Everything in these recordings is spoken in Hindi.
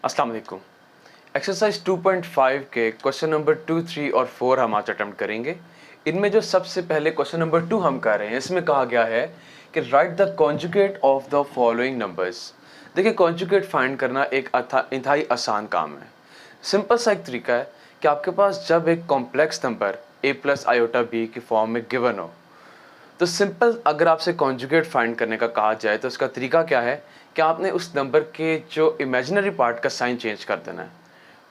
अस्सलाम वालेकुम। एक्सरसाइज 2.5 के क्वेश्चन नंबर 2, 3 और 4 हम आज अटेम्प्ट करेंगे। इनमें जो सबसे पहले क्वेश्चन नंबर 2 हम कर रहे हैं, इसमें कहा गया है कि right the conjugate of the following numbers. देखिए, कॉन्जुगेट फाइंड करना एक इंतहाई आसान काम है। सिंपल सा एक तरीका है कि आपके पास जब एक complex number a plus iota b की फॉर्म में गिवन हो, तो सिंपल अगर आपसे कॉन्जुगेट फाइंड करने का कहा जाए तो उसका तरीका क्या है कि आपने उस नंबर के जो इमेजिनरी पार्ट का साइन चेंज कर देना है,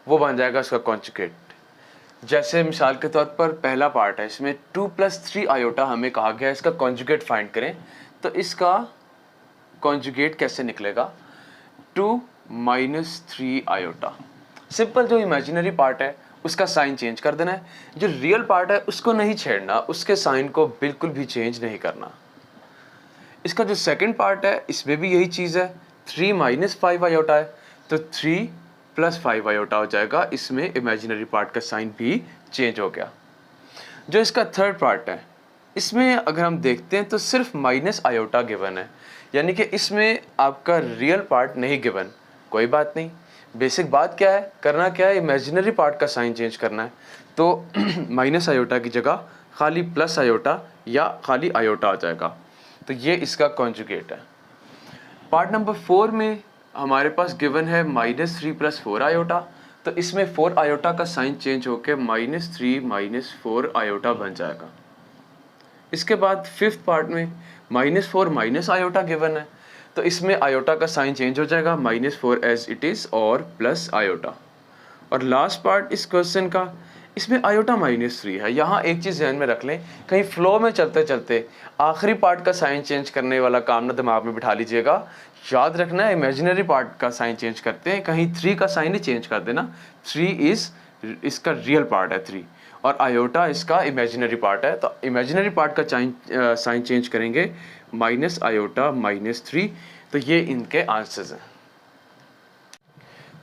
वो बन जाएगा उसका कॉन्जुगेट। जैसे मिसाल के तौर पर पहला पार्ट है, इसमें 2 + 3 आयोटा हमें कहा गया है इसका कॉन्जुगेट फाइंड करें, तो इसका कॉन्जुगेट कैसे निकलेगा? 2 - 3 आयोटा। सिंपल जो इमेजिनरी पार्ट है उसका साइन चेंज कर देना है, जो रियल पार्ट है उसको नहीं छेड़ना, उसके साइन को बिल्कुल भी चेंज नहीं करना। इसका जो सेकंड पार्ट है इसमें भी यही चीज़ है, 3 - 5 आयोटा है, तो 3 + 5 आयोटा हो जाएगा। इसमें इमेजिनरी पार्ट का साइन भी चेंज हो गया। जो इसका थर्ड पार्ट है, इसमें अगर हम देखते हैं तो सिर्फ माइनस आयोटा गिवन है, यानी कि इसमें आपका रियल पार्ट नहीं गिवन। कोई बात नहीं, बेसिक बात क्या है, करना क्या है, इमेजिनरी पार्ट का साइन चेंज करना है। तो माइनस आयोटा की जगह खाली प्लस आयोटा या खाली आयोटा आ जाएगा। तो ये इसका कॉन्जुगेट है। पार्ट नंबर 4 में हमारे पास गिवन है -3 + 4 आयोटा, तो इसमें 4 आयोटा का साइन चेंज होकर -3 - 4 आयोटा बन जाएगा। इसके बाद फिफ्थ पार्ट में -4 - आयोटा गिवन है, तो इसमें आयोटा का साइन चेंज हो जाएगा, -4 एज इट इज़ और प्लस आयोटा। और लास्ट पार्ट इस क्वेश्चन का, इसमें आयोटा -3 है। यहाँ एक चीज़ ध्यान में रख लें, कहीं फ्लो में चलते चलते आखिरी पार्ट का साइन चेंज करने वाला काम ना दिमाग में बिठा लीजिएगा। याद रखना है, इमेजिनरी पार्ट का साइन चेंज करते हैं, कहीं 3 का साइन ही चेंज कर देना। 3 इसका रियल पार्ट है 3, और आयोटा इसका इमेजिनरी पार्ट है, तो इमेजिनरी पार्ट का साइन चेंज करेंगे -आयोटा -3। तो ये इनके आंसर्स हैं।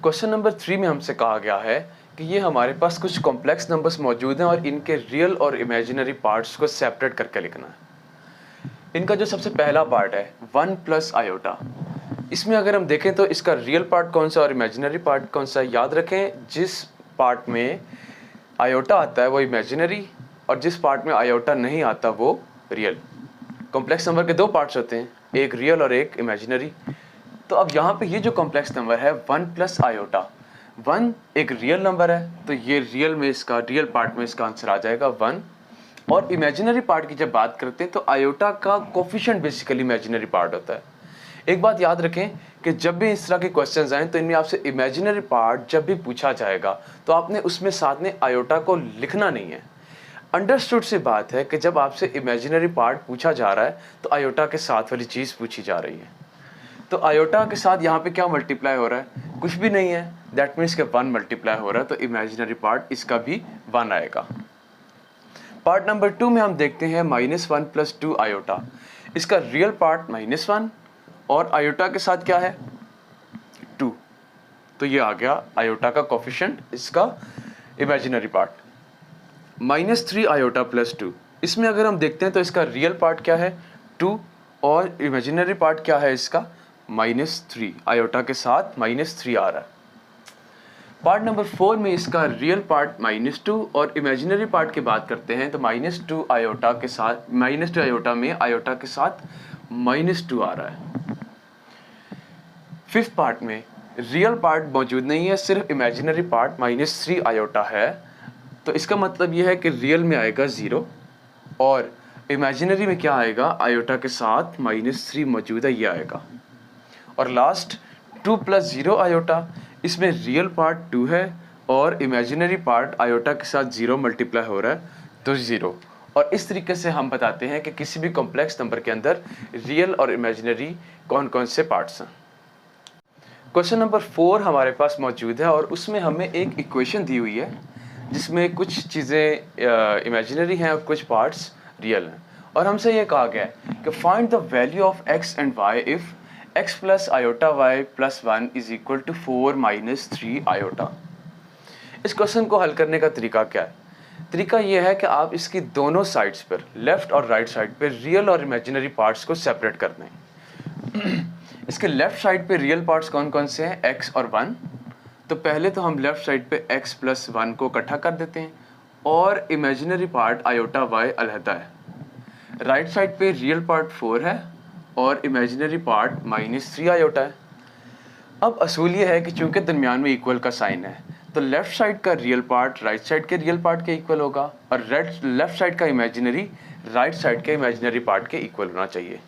क्वेश्चन नंबर 3 में हमसे कहा गया है कि ये हमारे पास कुछ कॉम्प्लेक्स नंबर्स मौजूद हैं और इनके रियल और इमेजिनरी पार्ट्स को सेपरेट करके लिखना है। इनका जो सबसे पहला पार्ट है 1 + आयोटा, इसमें अगर हम देखें तो इसका रियल पार्ट कौन सा और इमेजिनरी पार्ट कौन सा है? याद रखें, जिस पार्ट में आयोटा आता है वो इमेजिनरी, और जिस पार्ट में आयोटा नहीं आता वो रियल। कॉम्प्लेक्स नंबर के दो पार्ट्स होते हैं, एक रियल और एक इमेजिनरी। तो अब यहाँ पे ये जो कॉम्प्लेक्स नंबर है 1 + आयोटा, 1 एक रियल नंबर है, तो ये रियल में इसका रियल पार्ट में इसका आंसर आ जाएगा 1। और इमेजिनरी पार्ट की जब बात करते हैं तो आयोटा का कोफिशिएंट बेसिकली इमेजिनरी पार्ट होता है। एक बात याद रखें कि जब भी इस तरह के क्वेश्चंस आएँ तो इनमें आपसे इमेजिनरी पार्ट जब भी पूछा जाएगा तो आपने उसमें साथ में आयोटा को लिखना नहीं है। अंडरस्टूड सी बात है कि जब आपसे इमेजिनरी पार्ट पूछा जा रहा है तो आयोटा के साथ वाली चीज़ पूछी जा रही है। तो आयोटा के साथ यहाँ पे क्या मल्टीप्लाई हो रहा है? कुछ भी नहीं है, दैट मीन्स के 1 मल्टीप्लाई हो रहा है, तो इमेजिनरी पार्ट इसका भी 1 आएगा। पार्ट नंबर 2 में हम देखते हैं -1 + 2 आयोटा, इसका रियल पार्ट -1 और आयोटा के साथ क्या है 2, तो ये आ गया आयोटा का कोफिशिएंट, इसका इमेजिनरी पार्ट। -3 आयोटा + 2, इसमें अगर हम देखते हैं तो इसका रियल पार्ट क्या है 2 और इमेजिनरी पार्ट क्या है इसका -3, आयोटा के साथ -3 आ रहा है। पार्ट नंबर 4 में इसका रियल पार्ट -2 और इमेजिनरी पार्ट की बात करते हैं तो -2 आयोटा के साथ, -2 आयोटा में आयोटा के साथ -2 आ रहा है। फिफ्थ पार्ट में रियल पार्ट मौजूद नहीं है, सिर्फ इमेजिनरी पार्ट -3 आयोटा है, तो इसका मतलब यह है कि रियल में आएगा 0 और इमेजिनरी में क्या आएगा, आयोटा के साथ -3 मौजूद है, ये आएगा। और लास्ट 2 + 0 आयोटा, इसमें रियल पार्ट 2 है और इमेजिनरी पार्ट आयोटा के साथ 0 मल्टीप्लाई हो रहा है, तो 0। और इस तरीके से हम बताते हैं कि किसी भी कॉम्प्लेक्स नंबर के अंदर रियल और इमेजिनरी कौन कौन से पार्ट्स हैं। क्वेश्चन नंबर 4 हमारे पास मौजूद है और उसमें हमें एक इक्वेशन दी हुई है जिसमें कुछ चीज़ें इमेजिनरी हैं और कुछ पार्ट्स रियल हैं, और हमसे ये कहा गया है कि find the value of x and y if x + iota y + 1 = 4 - 3 iota. इस क्वेश्चन को हल करने का तरीका क्या है? तरीका यह है कि आप इसकी दोनों साइड्स पर, लेफ़्ट और राइट साइड पर रियल और इमेजिनरी पार्ट्स को सेपरेट कर दें। इसके लेफ़्ट साइड पे रियल पार्ट्स कौन कौन से हैं, x और 1, तो पहले तो हम लेफ्ट साइड पे x प्लस 1 को इकट्ठा कर देते हैं और इमेजिनरी पार्ट आयोटा y अलहदा है। राइट साइड पे रियल पार्ट 4 है और इमेजिनरी पार्ट -3 आयोटा है। अब असूल ये है कि चूंकि दरमियान में इक्वल का साइन है तो लेफ्ट साइड का रियल पार्ट राइट साइड के रियल पार्ट के इक्वल होगा और लेफ्ट साइड का इमेजिनरी राइट साइड के इमेजिनरी पार्ट के इक्वल होना चाहिए।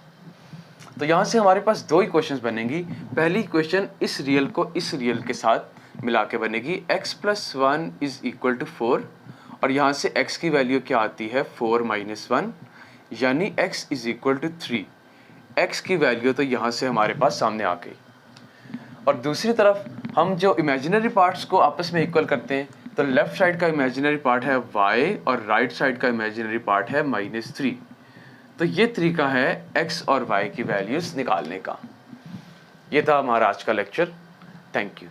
तो यहाँ से हमारे पास दो इक्वेशंस बनेंगी। पहली इक्वेशन इस रियल को इस रियल के साथ मिला के बनेगी, x plus 1 is equal to 4 और यहाँ से x की वैल्यू क्या आती है 4 माइनस 1 यानी x is equal to 3। x की वैल्यू तो यहाँ से हमारे पास सामने आ गई। और दूसरी तरफ हम जो इमेजिनरी पार्ट्स को आपस में इक्वल करते हैं तो लेफ्ट साइड का इमेजिनरी पार्ट है y और राइट साइड का इमेजिनरी पार्ट है -3। तो ये तरीका है x और y की वैल्यूज निकालने का। ये था हमारा आज का लेक्चर। Thank you.